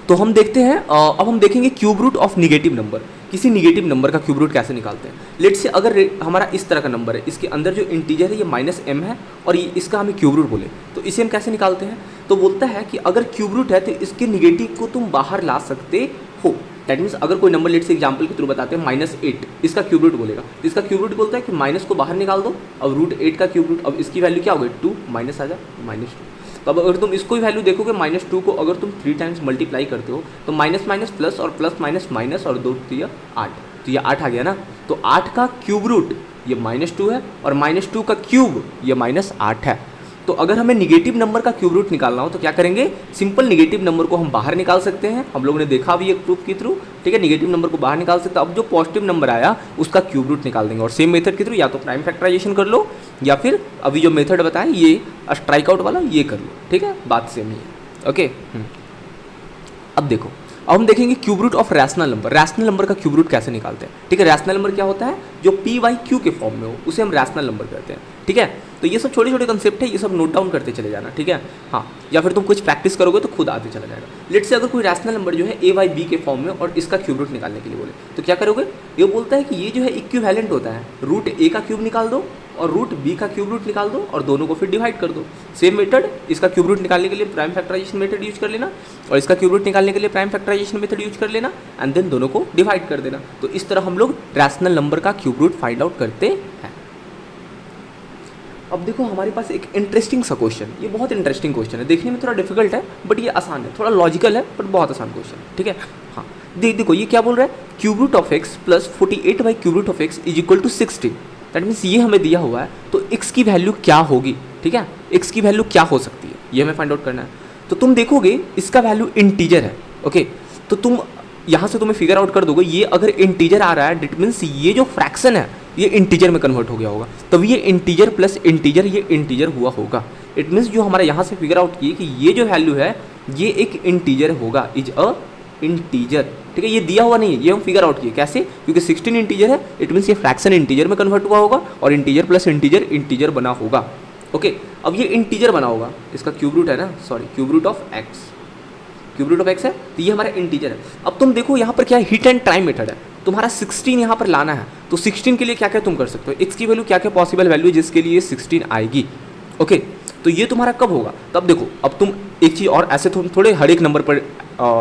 तो हम देखते हैं अब हम देखेंगे cube root of negative number. किसी निगेटिव नंबर का क्यूब रूट कैसे निकालते हैं। लेट्स से अगर हमारा इस तरह का नंबर है, इसके अंदर जो इंटीजर है ये -m है और ये इसका हमें क्यूब रूट बोले, तो इसे हम कैसे निकालते हैं। तो बोलता है कि अगर क्यूब रूट है तो इसके निगेटिव को तुम बाहर ला सकते हो। दैट मीन्स अगर कोई नंबर लेट्स से एग्जाम्पल के थ्रू बताते हैं -8, इसका क्यूब रूट बोलेगा, इसका क्यूब रूट बोलता है कि माइनस को बाहर निकाल दो। अब √8 का क्यूब रूट, अब इसकी वैल्यू क्या हो गई 2, माइनस आ जा -2। तो अब अगर तुम इसको ही वैल्यू देखोगे -2 को अगर तुम 3 टाइम्स मल्टीप्लाई करते हो तो माइनस माइनस प्लस और प्लस माइनस माइनस और 2 तो ये 8, तो ये 8 आ गया ना। तो 8 का क्यूब रूट ये -2 है और -2 का क्यूब ये -8 है। तो अगर हमें निगेटिव नंबर का क्यूब रूट निकालना हो तो क्या करेंगे, सिंपल निगेटिव नंबर को हम बाहर निकाल सकते हैं। हम लोगों ने देखा भी एक प्रूफ के थ्रू। ठीक है। निगेटिव नंबर को बाहर निकाल सकते हैं। अब जो पॉजिटिव नंबर आया उसका क्यूब रूट निकाल देंगे और सेम मेथड के थ्रू या तो प्राइम फैक्टराइजेशन कर लो या फिर अभी जो मेथड बताएं ये स्ट्राइक आउट वाला ये कर लो। ठीक है। बात सेम ही है। ओके। अब देखो, अब हम देखेंगे cube root of rational number. Rational number का क्यूब रूट कैसे निकालते हैं। ठीक है। रैशनल नंबर क्या होता है, जो p/q के फॉर्म में हो उसे हम रैशनल नंबर कहते हैं। ठीक है। तो ये सब छोटे छोटे कंसेप्ट है, ये सब नोट डाउन करते चले जाना। ठीक है। हाँ, या फिर तुम कुछ प्रैक्टिस करोगे तो खुद आते चला जाएगा। लेट्स से अगर कोई रैशनल नंबर जो है a/b के फॉर्म में और इसका क्यूब रूट निकालने के लिए बोले तो क्या करोगे, ये बोलता है कि ये जो है इक्विवेलेंट होता है, रूट a का क्यूब निकाल दो और रूट b का क्यूब रूट निकाल दो और दोनों को फिर डिवाइड कर दो। सेम मेथड, इसका क्यूब रूट निकालने के लिए प्राइम फैक्टराइजेशन मेथड यूज कर लेना और इसका क्यूब रूट निकालने के लिए प्राइम फैक्टराइजेशन मेथड यूज कर लेना एंड देन दोनों को डिवाइड कर देना। तो इस तरह हम लोग रैशनल नंबर का क्यूब रूट फाइंड आउट करते हैं। अब देखो हमारे पास एक इंटरेस्टिंग सा क्वेश्चन, ये बहुत इंटरेस्टिंग क्वेश्चन है, देखने में थोड़ा डिफिकल्ट है बट ये आसान है, थोड़ा लॉजिकल है बट बहुत आसान क्वेश्चन है। ठीक है। हाँ, देखो ये क्या बोल रहा है, cube root of x plus 48 by cube root of x is equal to 60। That means ये हमें दिया हुआ है तो x की वैल्यू क्या होगी। ठीक है। x की वैल्यू क्या हो सकती है ये हमें फाइंड आउट करना है। तो तुम देखोगे इसका वैल्यू इंटीजर है। ओके। तो तुम यहाँ से तुम्हें फिगर आउट कर दोगे, ये अगर इंटीजर आ रहा है दैट मीन्स ये जो फ्रैक्शन है ये इंटीजर में कन्वर्ट हो गया होगा, तब ये इंटीजर प्लस इंटीजर ये इंटीजर हुआ होगा। इट मीन्स जो हमारे यहाँ से फिगर आउट किए कि ये जो वैल्यू है ये एक इंटीजर होगा, इज अ इंटीजर। ठीक है। ये दिया हुआ नहीं है, ये हम फिगर आउट किए कैसे, क्योंकि 16 इंटीजर है, इट मीन्स ये फ्रैक्शन इंटीजर में कन्वर्ट हुआ होगा और इंटीजर प्लस इंटीजर इंटीजर बना होगा। ओके। अब ये इंटीजर बना होगा, इसका क्यूब रूट है ना, sorry cube root of X, cube root of X है तो ये हमारा इंटीजर है। अब तुम देखो यहाँ पर क्या है, हिट एंड ट्राई मेथड है, तुम्हारा 16 यहाँ पर लाना है। तो 16 के लिए क्या क्या तुम कर सकते हो, एक्स की वैल्यू क्या क्या पॉसिबल वैल्यू जिसके लिए 16 आएगी। ओके। तो ये तुम्हारा कब होगा, तब देखो अब तुम एक चीज़ और ऐसे तुम थोड़े हर एक नंबर पर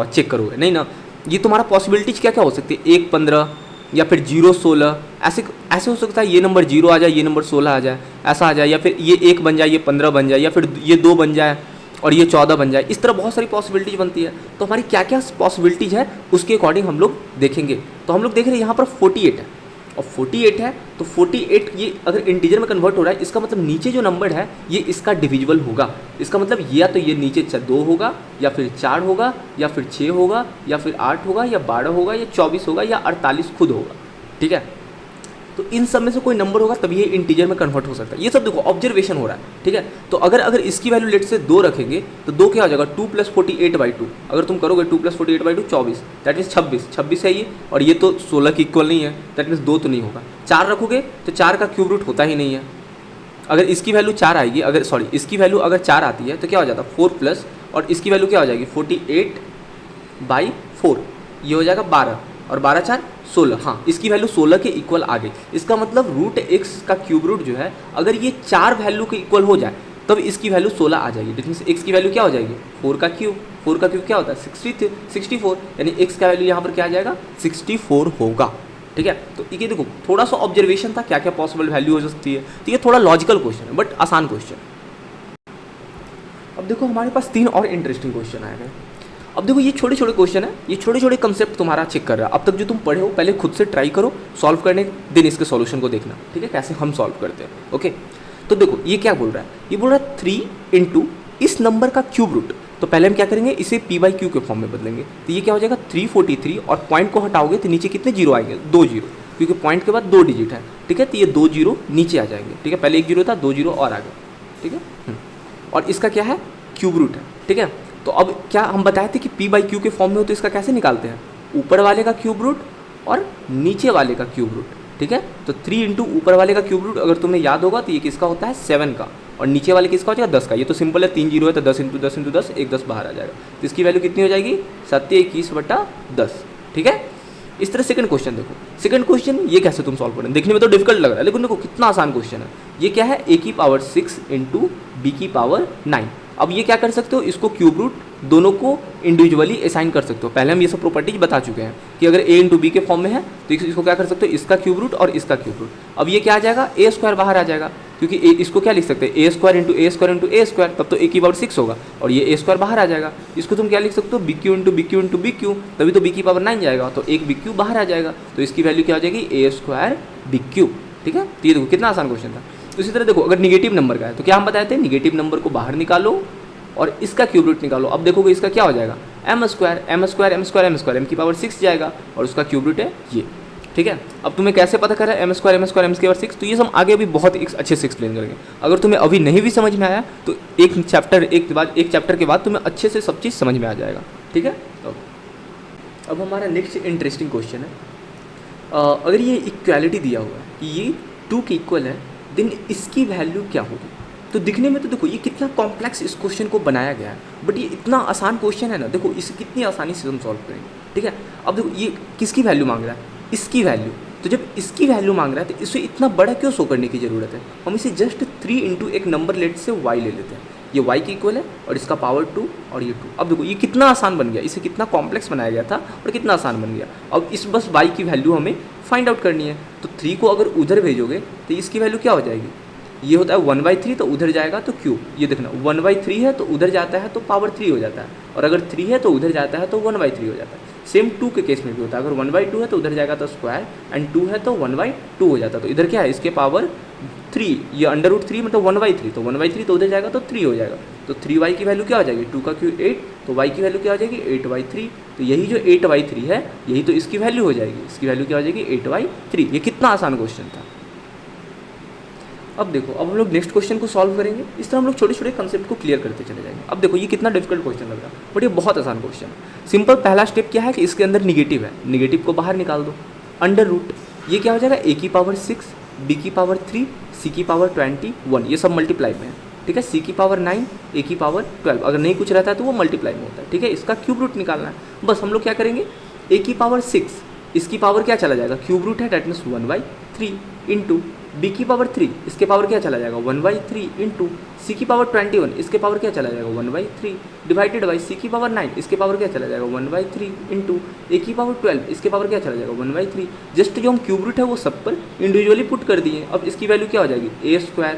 चेक करोगे नहीं ना, ये तुम्हारा पॉसिबिलिटीज क्या क्या हो सकती है, 1 15 या फिर 0 16, ऐसे ऐसे हो सकता है ये नंबर 0 आ जाए, ये नंबर 16 आ जाए, ऐसा आ जाए, या फिर ये 1 बन जाए, ये 15 बन जाए, या फिर ये 2 बन जाए और ये 14 बन जाए। इस तरह बहुत सारी पॉसिबिलिटीज बनती है। तो हमारी क्या क्या पॉसिबिलिटीज है उसके अकॉर्डिंग हम लोग देखेंगे। तो हम लोग देख रहे हैं यहाँ पर 48 है और 48 है तो 48 ये अगर इंटीजर में कन्वर्ट हो रहा है, इसका मतलब नीचे जो नंबर है ये इसका डिविजिबल होगा। इसका मतलब या तो ये नीचे 2 होगा या फिर 4 होगा या फिर 6 होगा या फिर 8 होगा या 12 होगा या 24 होगा या 48 खुद होगा। ठीक है। तो इन सब में से कोई नंबर होगा तभी ये इंटीजर में कन्वर्ट हो सकता है। ये सब देखो ऑब्जर्वेशन हो रहा है। ठीक है। तो अगर इसकी वैल्यू लेट से 2 रखेंगे तो 2 क्या हो जाएगा, 2 + 48/2। अगर तुम करोगे 2 + 48/2 24, दैट मीन्स 26 है ये, और ये तो 16 की इक्वल नहीं है, दैट मीन्स 2 तो नहीं होगा। 4 रखोगे तो 4 का क्यूब रूट होता ही नहीं है। अगर इसकी वैल्यू 4 आएगी, अगर सॉरी इसकी वैल्यू अगर 4 आती है तो क्या हो जाता है 4 प्लस, और इसकी वैल्यू क्या हो जाएगी 48/4, ये हो जाएगा 12 और 12 4 16। हाँ, इसकी वैल्यू 16 के इक्वल आ गई। इसका मतलब √x का क्यूब रूट जो है अगर ये 4 वैल्यू के इक्वल हो जाए तब इसकी वैल्यू 16 आ जाएगी। दैट मीन्स x की वैल्यू क्या हो जाएगी 4 का क्यूब। 4 का क्यूब क्या होता है 64, यानी x का वैल्यू यहाँ पर क्या आ जाएगा 64 होगा। ठीक है, तो ये देखो थोड़ा सा ऑब्जर्वेशन था क्या क्या पॉसिबल वैल्यू हो सकती है। तो ये थोड़ा लॉजिकल क्वेश्चन है बट आसान क्वेश्चन। अब देखो हमारे पास 3 और इंटरेस्टिंग क्वेश्चन आए हैं। अब देखो ये छोटे छोटे क्वेश्चन है, ये छोटे छोटे कंसेप्ट तुम्हारा चेक कर रहा है। अब तक जो तुम पढ़े हो पहले खुद से ट्राई करो सॉल्व करने, दिन इसके सॉल्यूशन को देखना। ठीक है, कैसे हम सॉल्व करते हैं। ओके, तो देखो ये क्या बोल रहा है, ये बोल रहा है 3 इंटू इस नंबर का क्यूब रूट। तो पहले हम क्या करेंगे, इसे p/q के फॉर्म में बदलेंगे। तो ये क्या हो जाएगा 343, और पॉइंट को हटाओगे तो नीचे कितने जीरो आएंगे 2 जीरो, क्योंकि पॉइंट के बाद 2 डिजिट है। ठीक है, तो ये 2 जीरो नीचे आ जाएंगे। ठीक है, पहले 1 जीरो था, 2 जीरो और आ गए। ठीक है, और इसका क्या है क्यूब रूट है। ठीक है, तो अब क्या हम बताए थे कि p/q के फॉर्म में हो तो इसका कैसे निकालते हैं, ऊपर वाले का क्यूब रूट और नीचे वाले का क्यूब रूट। ठीक है, तो 3 इंटू ऊपर वाले का क्यूब रूट अगर तुम्हें याद होगा तो ये किसका होता है 7 का, और नीचे वाले किसका हो जाएगा 10 का। ये तो सिंपल है, 3 जीरो है तो 10 इंटू 10 इंटू 10, 1 10 बाहर आ जाएगा। तो इसकी वैल्यू कितनी हो जाएगी 721/10। ठीक है, इस तरह सेकंड क्वेश्चन देखो। सेकंड क्वेश्चन ये कैसे तुम सॉल्व करें, देखने में तो डिफिकल्ट लग रहा है लेकिन देखो कितना आसान क्वेश्चन है। ये क्या है a⁶ इंटू b⁹। अब ये क्या कर सकते हो, इसको क्यूब रूट दोनों को इंडिविजुअली असाइन कर सकते हो। पहले हम ये सब प्रॉपर्टीज बता चुके हैं कि अगर a इंटू बी के फॉर्म में है तो इसको क्या कर सकते हो, इसका क्यूब रूट और इसका क्यूब रूट। अब ये क्या आ जाएगा a² बाहर आ जाएगा, क्योंकि इसको क्या लिख सकते हैं a² इंटू a², तब तो a⁻6 होगा, और ये a² बाहर आ जाएगा। इसको तुम क्या लिख सकते हो bq इंटू bq, तभी तो b⁹ जाएगा, तो एक bq बाहर आ जाएगा। तो इसकी वैल्यू क्या हो जाएगी a² bq। ठीक है, तो ये देखो कितना आसान क्वेश्चन था। तो इसी तरह देखो अगर निगेटिव नंबर का है तो क्या हम बताए थे, निगेटिव नंबर को बाहर निकालो और इसका क्यूब रूट निकालो। अब देखोगे इसका क्या हो जाएगा m² जाएगा, और उसका क्यूब रूट है ये। ठीक है, अब तुम्हें कैसे पता कर रहा है m², तो ये सब आगे अभी बहुत अच्छे से एक्सप्लेन करेंगे। अगर तुम्हें अभी नहीं भी समझ में आया तो एक चैप्टर के बाद तुम्हें अच्छे से सब चीज़ समझ में आ जाएगा। ठीक है, अब हमारा नेक्स्ट इंटरेस्टिंग क्वेश्चन है, अगर ये इक्वालिटी दिया हुआ है कि ये 2 के इक्वल है, देन इसकी वैल्यू क्या होगी। तो दिखने में तो देखो ये कितना कॉम्प्लेक्स इस क्वेश्चन को बनाया गया है, बट ये इतना आसान क्वेश्चन है ना, देखो इसे कितनी आसानी से हम सॉल्व करेंगे। ठीक है, अब देखो ये किसकी वैल्यू मांग रहा है, इसकी वैल्यू। तो जब इसकी वैल्यू मांग रहा है तो इसे इतना बड़ा क्यों शो करने की ज़रूरत है, हम इसे जस्ट 3 इंटू एक नंबर लेट से y ले लेते हैं। ये y के इक्वल है और इसका पावर 2 और ये 2। अब देखो ये कितना आसान बन गया, इसे कितना कॉम्प्लेक्स बनाया गया था और कितना आसान बन गया। अब इस बस y की वैल्यू हमें फाइंड आउट करनी है। तो 3 को अगर उधर भेजोगे तो इसकी वैल्यू क्या हो जाएगी, ये होता है 1/3, तो उधर जाएगा तो क्यूब। ये देखना 1/3 है तो उधर जाता है तो पावर 3 हो जाता है, और अगर 3 है तो उधर जाता है तो 1/3 हो जाता है। सेम 2 के केस में भी होता है, अगर 1/2 है तो उधर जाएगा तो स्क्वायर, एंड 2 है तो 1/2 हो जाता है। तो इधर क्या है, इसके पावर 3, ये √3 मतलब 1/3, तो 1/3 तो उधर जाएगा तो 3 हो जाएगा। तो 3y की वैल्यू क्या हो जाएगी, 2 का क्यूब 8, तो y की वैल्यू क्या हो जाएगी 8/3। तो यही जो 8/3 है यही तो इसकी वैल्यू हो जाएगी, इसकी वैल्यू क्या हो जाएगी 8/3। ये कितना आसान क्वेश्चन था। अब देखो अब हम लोग नेक्स्ट क्वेश्चन को सॉल्व करेंगे। इस तरह हम लोग छोटे छोटे कंसेप्ट को क्लियर करते चले जाएंगे। अब देखो ये कितना डिफिकल्ट क्वेश्चन लग रहा है, बट ये बहुत आसान क्वेश्चन है। सिंपल पहला स्टेप क्या है कि इसके अंदर निगेटिव है, निगेटिव को बाहर निकाल दो। अंडर रूट ये क्या हो जाएगा a⁶, b⁵, c⁻21, ये सब मल्टीप्लाई में है। ठीक है, c⁻9, a⁻12, अगर नहीं कुछ रहता है तो वो मल्टीप्लाई में होता है। ठीक है, इसका क्यूब रूट निकालना है। बस हम लोग क्या करेंगे, a⁶, इसकी पावर क्या चला जाएगा, क्यूब रूट है, डेट मीन्स 1/3 इंटू b⁵, इसके पावर क्या चला जाएगा 1/3 इंटू c⁻21, इसके पावर क्या चला जाएगा 1/3 डिवाइडेड बाई c⁻9, इसके पावर क्या चला जाएगा 1/3 इंटू a⁻12, इसके पावर क्या चला जाएगा 1/3। जस्ट जो हम क्यूब रूट है वो सब पर इंडिविजुअली पुट कर दिए। अब इसकी वैल्यू क्या हो जाएगी a²,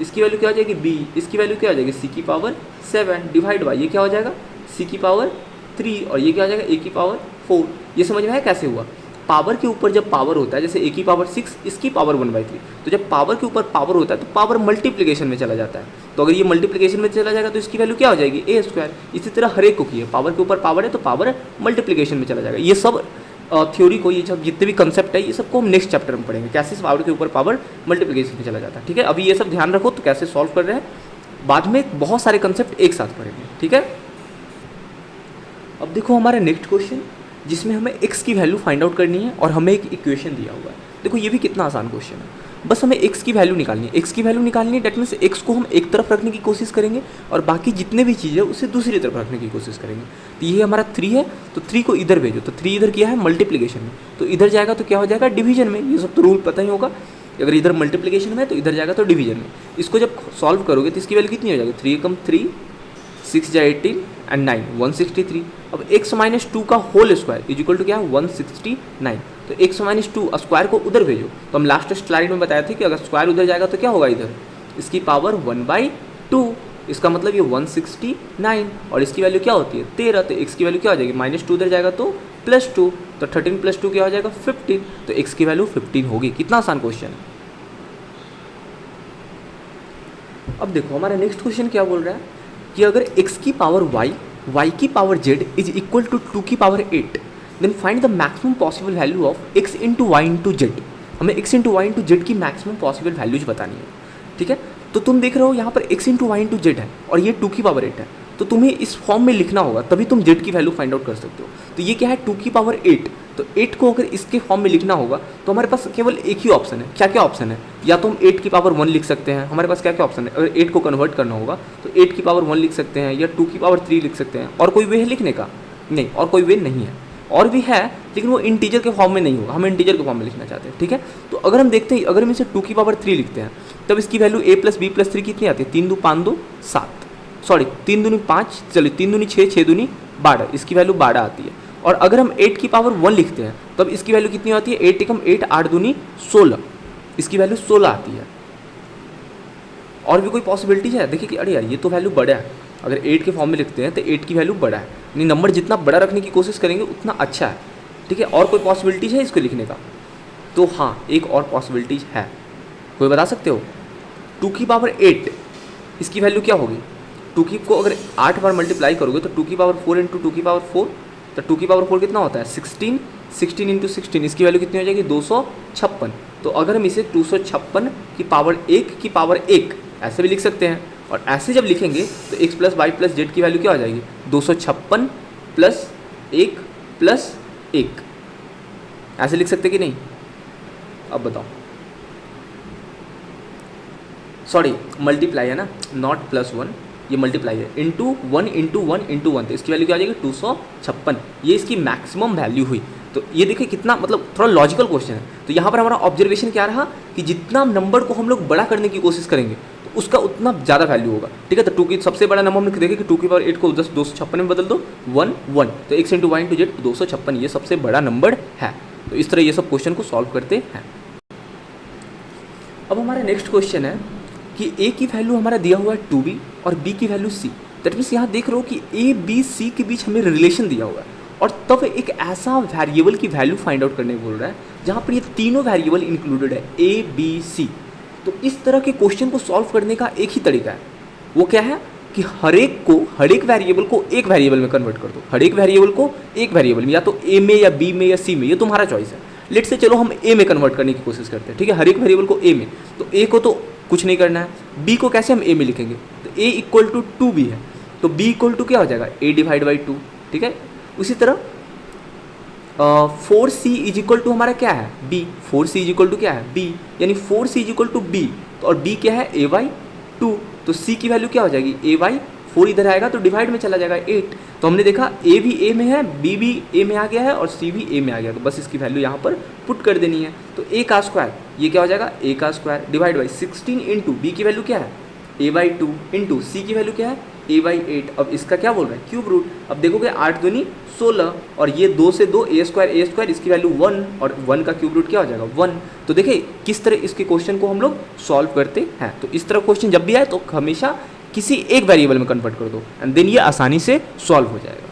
इसकी वैल्यू क्या हो जाएगी b, इसकी वैल्यू क्या हो जाएगी c⁻7 डिवाइड बाई ये क्या हो जाएगा c⁻3, और ये क्या हो जाएगा a⁻4। ये समझ में आया कैसे हुआ, पावर के ऊपर जब पावर होता है, जैसे a⁻6 इसकी पावर 1/3, तो जब पावर के ऊपर पावर होता है तो पावर मल्टीप्लिकेशन में चला जाता है। तो अगर ये मल्टीप्लिकेशन में चला जाएगा तो इसकी वैल्यू क्या हो जाएगी a²। इसी तरह हर एक को किए, पावर के ऊपर पावर है तो पावर मल्टीप्लिकेशन में चला जाएगा। ये सब थ्योरी को, ये सब जितने भी कंसेप्ट है ये सबको हम नेक्स्ट चैप्टर में पढ़ेंगे, कैसे पावर के ऊपर पावर मल्टीप्लिकेशन में चला जाता है। ठीक है, अभी ये सब ध्यान रखो तो कैसे सॉल्व कर रहे हैं, बाद में बहुत सारे कंसेप्ट एक साथ पढ़ेंगे। ठीक है, अब देखो हमारा नेक्स्ट क्वेश्चन जिसमें हमें x की वैल्यू फाइंड आउट करनी है और हमें एक इक्वेशन दिया हुआ है। देखो ये भी कितना आसान क्वेश्चन है, बस हमें x की वैल्यू निकालनी है। x की वैल्यू निकालनी है, डेट मीन्स x को हम एक तरफ रखने की कोशिश करेंगे और बाकी जितने भी चीज़ें उसे दूसरी तरफ रखने की कोशिश करेंगे। तो ये हमारा 3 है, तो 3 को इधर भेजो, तो 3 इधर किया है मल्टीप्लिकेशन में, तो इधर जाएगा तो क्या हो जाएगा डिवीजन में। ये सब तो रूल पता ही होगा। अगर इधर मल्टीप्लिकेशन में है तो इधर जाएगा तो डिवीजन में। इसको जब सॉल्व करोगे तो इसकी वैल्यू कितनी हो जाएगी, 3 एकम 3, 6 जा 18 एंड 9 163। अब x माइनस 2 का whole square is equal to क्या है 169। तो x माइनस 2 स्क्वायर को उधर भेजो। तो हम लास्ट स्लाइड में बताए थे कि अगर स्क्वायर उधर जाएगा तो क्या होगा, इधर इसकी पावर 1/2। इसका मतलब ये 169 और इसकी वैल्यू क्या होती है 13। तो x की वैल्यू क्या हो जाएगी, -2 उधर जाएगा तो +2, तो 13 + 2 क्या हो जाएगा 15। तो x की वैल्यू 15 होगी। कितना आसान क्वेश्चन है। अब देखो हमारा नेक्स्ट क्वेश्चन क्या बोल रहा है कि अगर x की पावर y की power z is equal to 2 की power 8 then find the maximum possible value of x into Y into Z. हमें x into Y into Z की मैक्सिमम पॉसिबल वैल्यूज बतानी है। ठीक है, तो तुम देख रहे हो यहाँ पर x into Y into Z है और ये 2 की पावर 8 है। तो तुम्हें इस फॉर्म में लिखना होगा तभी तुम z की वैल्यू फाइंड आउट कर सकते हो। तो ये क्या है 2 की पावर 8। तो 8 को अगर इसके फॉर्म में लिखना होगा तो हमारे पास केवल एक ही ऑप्शन है। क्या क्या ऑप्शन है, या तो हम 8 की पावर 1 लिख सकते हैं। हमारे पास क्या क्या ऑप्शन है, अगर 8 को कन्वर्ट करना होगा तो 8 की पावर 1 लिख सकते हैं या 2 की पावर 3 लिख सकते हैं। और कोई वे है लिखने का, नहीं और कोई वे नहीं है। और भी है लेकिन वो इंटीजर के फॉर्म में नहीं होगा, हम इंटीजर के फॉर्म में लिखना चाहते हैं। ठीक है, तो अगर हम देखते हैं अगर हम इसे 2 की पावर 3 लिखते हैं तब इसकी वैल्यू a + b + 3 कितनी आती है, 3 2 5 2 7, सॉरी 3 दूनी 5, चलिए 3 दूनी 6, 6 दूनी 12, इसकी वैल्यू 12 आती है। और अगर हम 8 की पावर 1 लिखते हैं तब इसकी वैल्यू कितनी आती है, 8 एकम 8, 8 दूनी 16, इसकी वैल्यू 16 आती है। और भी कोई पॉसिबिलिटीज है, देखिए कि अरे यार ये तो वैल्यू बड़ा है। अगर 8 के फॉर्म में लिखते हैं तो 8 की वैल्यू बड़ा है, यानी नंबर जितना बड़ा रखने की कोशिश करेंगे उतना अच्छा है। ठीक है, और कोई पॉसिबिलिटीज है इसको लिखने का, तो हाँ एक और पॉसिबिलिटीज है, कोई बता सकते हो। 2 की पावर 8 इसकी वैल्यू क्या होगी, 2 की को अगर 8 बार मल्टीप्लाई करोगे तो 2 की पावर 4 इंटू 2 की पावर 4, तो 2 की पावर 4 कितना होता है 16, 16 इंटू 16, इसकी वैल्यू कितनी हो जाएगी 256। तो अगर हम इसे 256 की पावर 1 की पावर 1 ऐसे भी लिख सकते हैं। और ऐसे जब लिखेंगे तो x + y + z की वैल्यू क्या हो जाएगी 256 + 1 + 1, ऐसे लिख सकते कि नहीं। अब बताओ, सॉरी मल्टीप्लाई है ना, नॉट +1, ये मल्टीप्लाई है, इंटू 1 इंटू 1 इंटू 1, तो इसकी वैल्यू क्या आ जाएगी 256। ये इसकी मैक्सिमम वैल्यू हुई। तो ये देखिए कितना मतलब थोड़ा लॉजिकल क्वेश्चन है। तो यहाँ पर हमारा ऑब्जर्वेशन क्या रहा कि जितना नंबर को हम लोग बड़ा करने की कोशिश करेंगे तो उसका उतना ज़्यादा वैल्यू होगा। ठीक है, तो 2 की सबसे बड़ा नंबर हम देखें कि 2 की पावर 8 को 256 में बदल दो, 1 1, तो x into Y into Z 256, ये सबसे बड़ा नंबर है। तो इस तरह ये सब क्वेश्चन को सॉल्व करते हैं। अब हमारा नेक्स्ट क्वेश्चन है कि a की वैल्यू हमारा दिया हुआ है 2b और b की वैल्यू c। दैट मीन्स यहाँ देख रहे हो कि a b c के बीच हमें रिलेशन दिया हुआ है और तब एक ऐसा वेरिएबल की वैल्यू फाइंड आउट करने बोल रहा है जहाँ पर ये तीनों वेरिएबल इंक्लूडेड है a b c। तो इस तरह के क्वेश्चन को सॉल्व करने का एक ही तरीका है, वो क्या है कि हर एक वेरिएबल को एक वेरिएबल में कन्वर्ट कर दो। हर एक वेरिएबल को एक वेरिएबल में, या तो a में या b में या c में, ये तुम्हारा चॉइस है। लेट से चलो हम a में कन्वर्ट करने की कोशिश करते हैं। ठीक है, हर एक वेरिएबल को a में, तो a को तो कुछ नहीं करना है, b को कैसे हम a में लिखेंगे, तो a = 2b है, तो b = क्या हो जाएगा a/2। ठीक है, उसी तरह 4c = हमारा क्या है b, 4c = क्या है b, यानी 4c = b, तो और b क्या है a/2, तो c की वैल्यू क्या हो जाएगी a/4, इधर आएगा तो डिवाइड में चला जाएगा 8। तो हमने देखा a भी a में है, b भी a में आ गया है और c भी a में आ गया, तो बस इसकी वैल्यू यहाँ पर पुट कर देनी है। तो a का स्क्वायर ये क्या हो जाएगा a का square divide by 16 into b की वैल्यू क्या है a/2 इंटू c की वैल्यू क्या है a/8। अब इसका क्या बोल रहा है क्यूब रूट। अब देखोगे 8 दूनी 16 और ये 2 से 2 a² इसकी वैल्यू 1 और 1 का क्यूब रूट क्या हो जाएगा 1। तो देखिए किस तरह इसके क्वेश्चन को हम लोग सॉल्व करते हैं। तो इस तरह क्वेश्चन जब भी आए तो हमेशा किसी एक वेरिएबल में कन्वर्ट कर दो एंड देन ये आसानी से सॉल्व हो जाएगा।